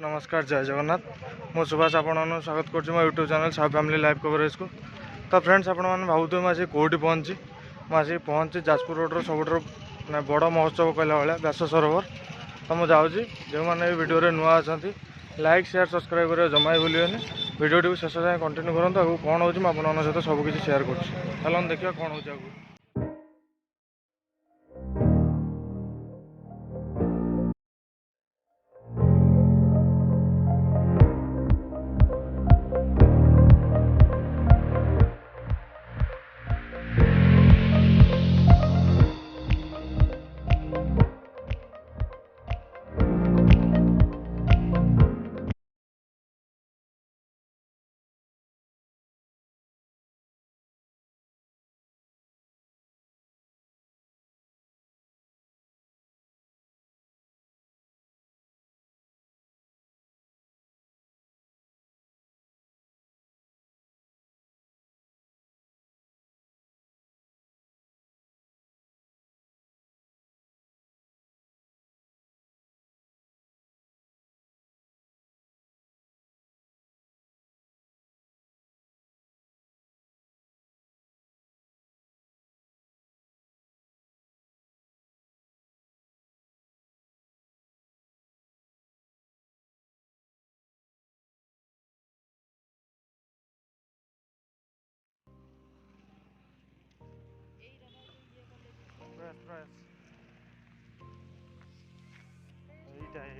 नमस्कार जय जगन्नाथ मु सुभाष आपण स्वागत कर यूट्यूब चैनल सब फैमिली लाइव कवरेज को। तो फ्रेंड्स आपण मैंने भावुए मुझे कौटी पहुँची जाजपुर रोड सब बड़ महोत्सव कहला भाया व्यास सरोवर। तो मुझे जाऊँगी जो मैंने वीडियो नुआ अच्छा लाइक शेयर सब्सक्राइब करें जमा ही भूलिए वीडियो टी शेष जाए कंटिन्यू करूँ आगे कौन हो सहित सबकि शेयर कर देखिए कौन हो।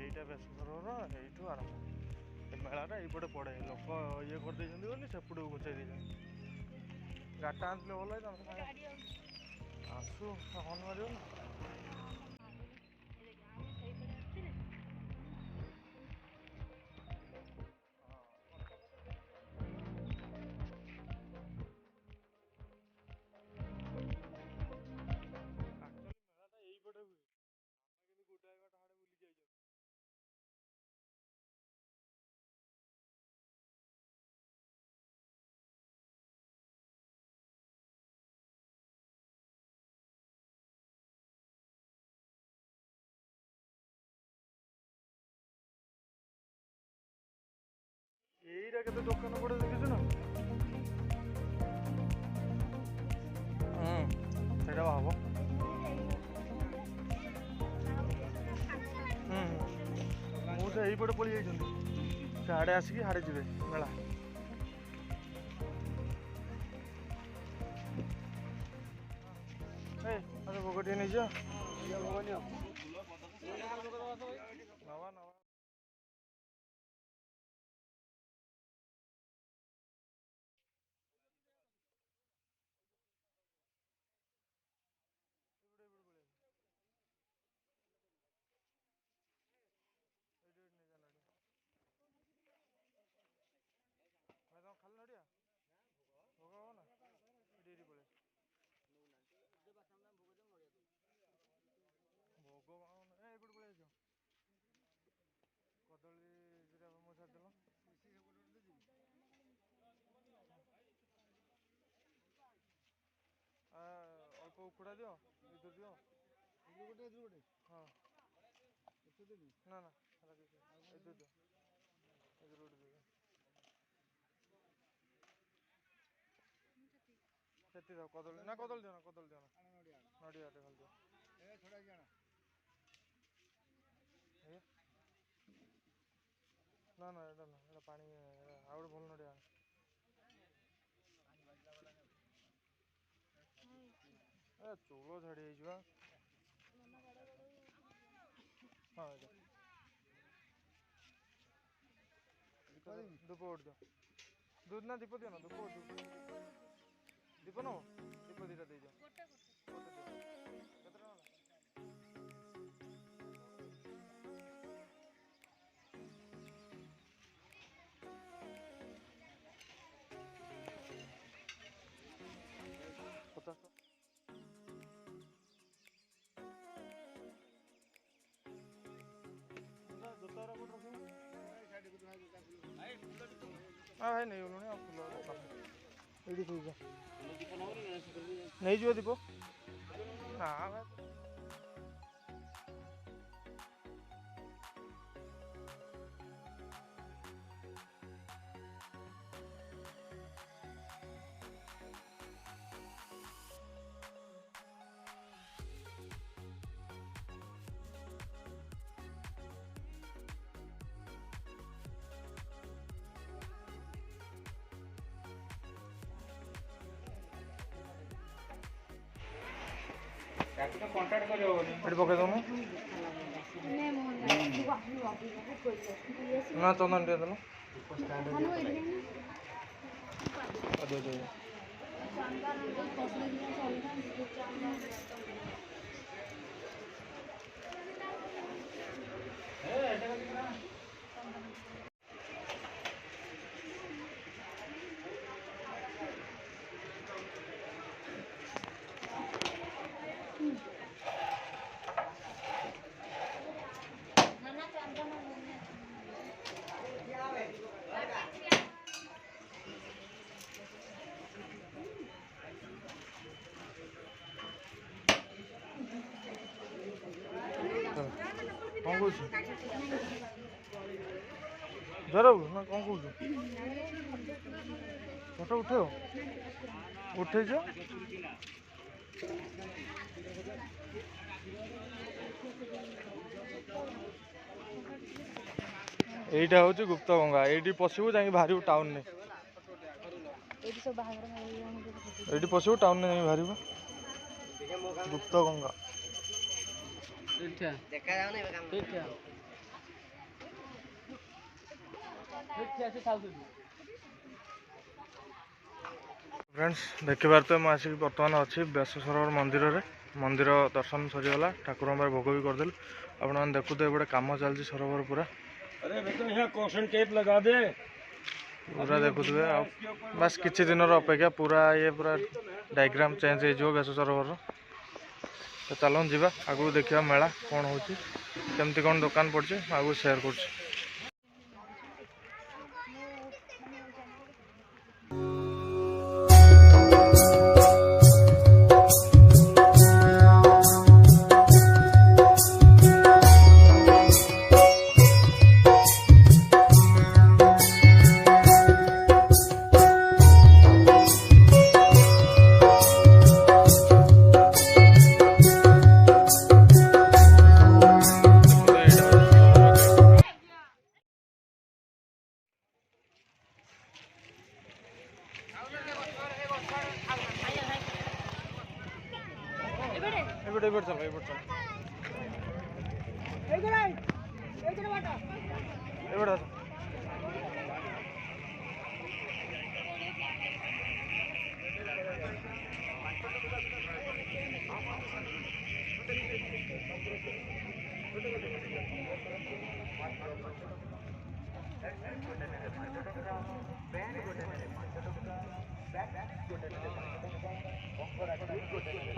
এইটা বেশ সরোবর এইঠু আরম্ভ মেলাটা এইপଟେ পড়ে লোক ইয়ে କରିଦେଇଛନ୍ତି ବୋଲି ସେପଟକୁ ଘୁଞ୍ଚେଇ ଦେଇଛନ୍ତି। ଗାଡ଼ିଟା ଆଣିଥିଲେ ଭଲ ହେଇଥାନ୍ତା ଆସୁ ହର୍ନ ମାରିବ ନା। এইটা কেতে দোকান পড়ে দেখিଛୁ না ସେଇଟା ହବ। ମୁଁ ତ ଏଇପଟେ ପଳେଇ ଯାଇଛନ୍ତି ସେ ଆଡ଼େ ଆସିକି ହାଡ଼େ ଯିବେ ମେଳା। ଆଚ୍ଛା ଭୋଗ ଟିକେ ନେଇଯିବା ନବା ନବା। ଖାଲି ନଡ଼ିଆ ଭୋଗ ହବ ନା ଏଠି ଏଠି ପଳେଇ ଭୋଗ ଏପଟେ ପଳେଇ ଆସିବ କଦଳୀ ଦିଟା ମୋ ଛାଡ଼ିଦେଲ ଅଳ୍ପ ଉଖୁଡ଼ା ଦିଅ ଏଥିରୁ ଦିଅ ଗୋଟେ ହଁ ନା ନା ଏଥିରୁ ଦିଅ ଏଥିରୁ ଗୋଟେ ଦିଅ ସେଠି ଦିଅ କଦଳୀ ନା କଦଳୀ ଦିଅ ନା କଦଳୀ ଦିଅ ନା ନଡ଼ିଆଟେ ଖାଲି ଦିଅ ନା ନା ଏଇଟା ନା ଏଇଟା ପାଣି ଆଉ ଗୋଟେ ଭଲ ନଡ଼ିଆ ଏ ଚୂଳ ଝାଡ଼ି ହେଇଯିବା। ହଁ ଧୂପ ଗୋଟେ ଦିଅ ଦୁଧ ନା ଦୀପ ଦିଅ ନା ଧୂପ ଦୀପ ନବ ଦୀପ ଦୁଇଟା ଦେଇଦିଅ କେତେ ଟଙ୍କା ପଚାଶ ଜୋତାର ଗୋଟେ ରଖିବ ଭାଇ ନେଇଗଲୁଣି ଆଉ ଫୁଲ ଏଇଠି ଥୋଇଛ ନେଇଯିବ ଦୀପ ନା ଭାଇ ଏଠି ପକେଇ ଦେଉନୁ ନା ଚନ୍ଦନ ଟିକେ ଦେଲ କ'ଣ କହୁଛୁ ଜର ନା କ'ଣ କହୁଛୁ ଫଟୋ ଉଠେଇବ ଉଠେଇଛ এইটা হচ্ছে গুপ্তগঙ্গা এইটি পশিবু যাই বাহারিবু টাউন এইটি পশিবু টাউন যাই বাহারিবু গুপ্তগঙ্গা फ्रेंड्स देखिबार तो मुझे आसिक बर्तमान अच्छी व्यास सरोवर मंदिर रे मंदिर दर्शन सरीगला ठाकुर भोग भी करदेलु आप देखुते गोटे कम चलती सरोवर पूरा लगा दे पूरा देखुए बस किसी दिन अपेक्षा पूरा ये पूरा डायग्राम चेंज हो व्यास सरोवर तो चलो जीवा आगु देखा मेला कौन होमती कौन दुकान पड़े आगु शेयर कर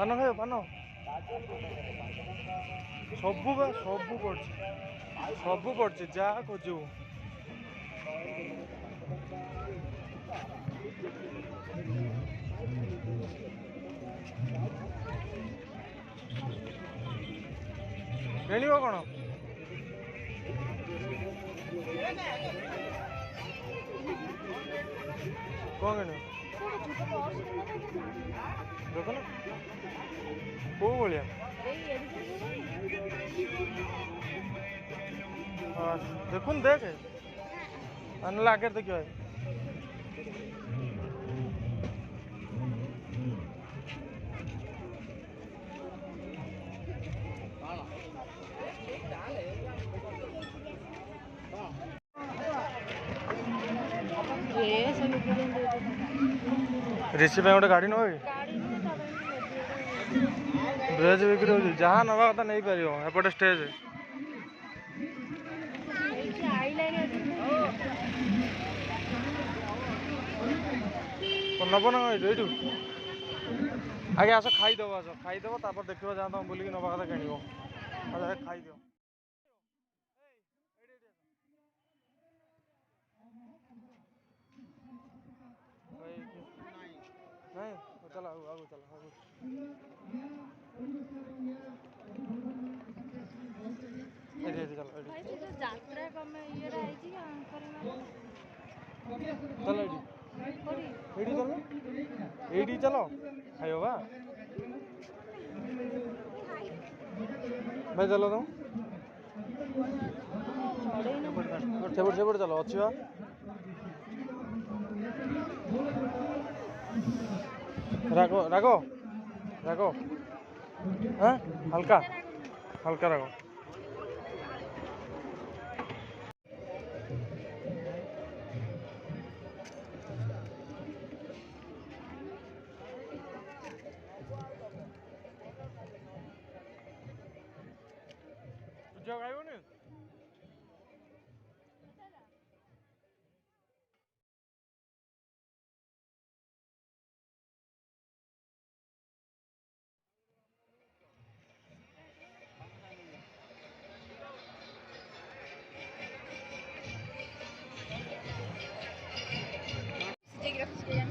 पान खाइब पान सबू सबू सबू पड़े जहाँ खोजू कौन कौन देख ना कौ भाया हाँ देखुन देख आगे देखिए ऋषि गोटे गाड़ी नब ड्रेस बिक्री हो जहाँ नवा कथा नहीं पार एपटे स्टेज नब ना ये आगे आस खाईदेव देखो जहाँ तुम बुलिक नवा कथा किण खाईद नहीं चलो आगो चलो चलो चलो खाइयो बा भाई चलो तुम सेपट चलो अच्छी बा रागो रागो रागो हाँ हल्का हल्का रखो।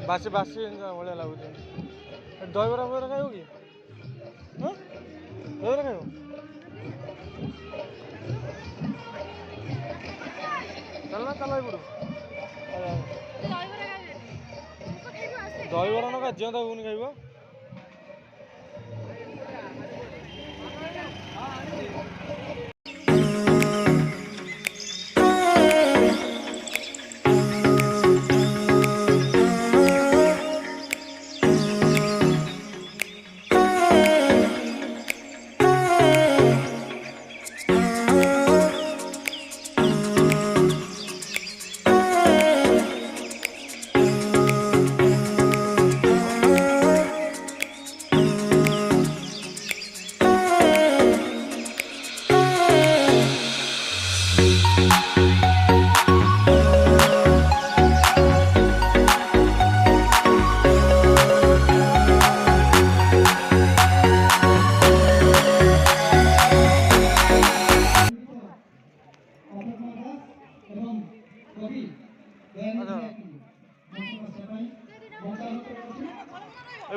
बासी बासी भाया लगुच दहीबरा फहीबरा खाइब कि दहीबरा खाइब चलना चल पड़ू दहीबरा न खा जिंदा घुगुनी खाइब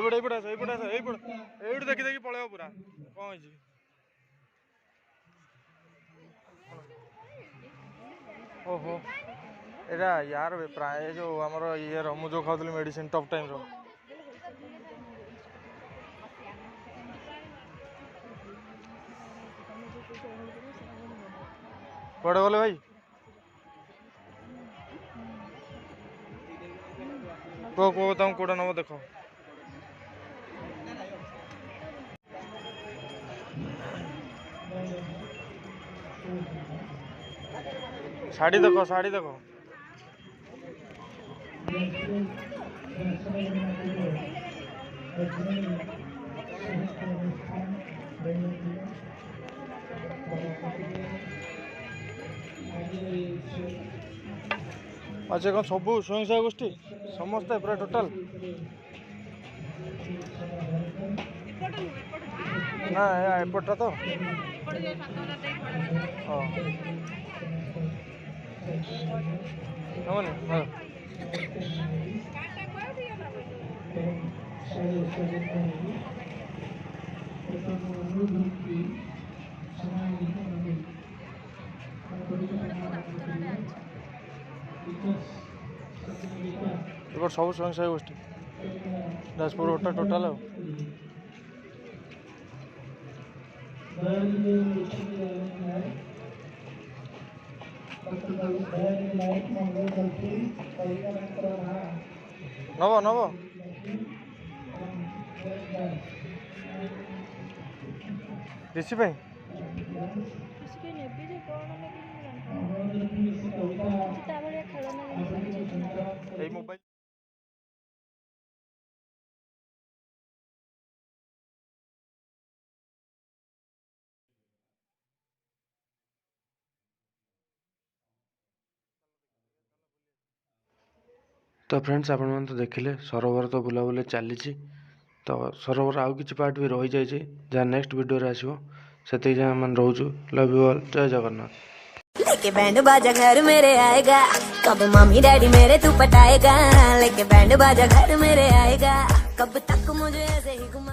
एपटे देखी देखी पलैब पूरा कौन ओहो एरा यार प्राय जो आमर ये मु जो खाऊली मेडिसिन टॉप टाइम रो कड़े गले भाई कह तुम कौटा नब देख शाड़ी देखो शाड़ी देखो अच्छा कौन सब स्वयं सहायक गोष्ठी समस्ते पूरा टोटाल ना एपटा तो हाँ सब स्वयं सहायक गोष्ठी जाजपुर रोडटा टोटाल नब नब ऋषि भाई मोबाइल तो फ्रेंड्स आपण मैंने तो देखिले सरोवर तो बुलाबुली चली तो सरोवर आउ कि पार्ट भी रही जाए जहाँ नेक्स्ट वीडियो रे आसो से मन रोचु लव यू ऑल जय जगन्नाथ। लेके बैंड बाजा घर मेरे आएगा कब मम्मी डैडी मेरे तू पटाएगा लेके बैंड बाजा घर मेरे आएगा कब तक मुझे ऐसे ही घुमा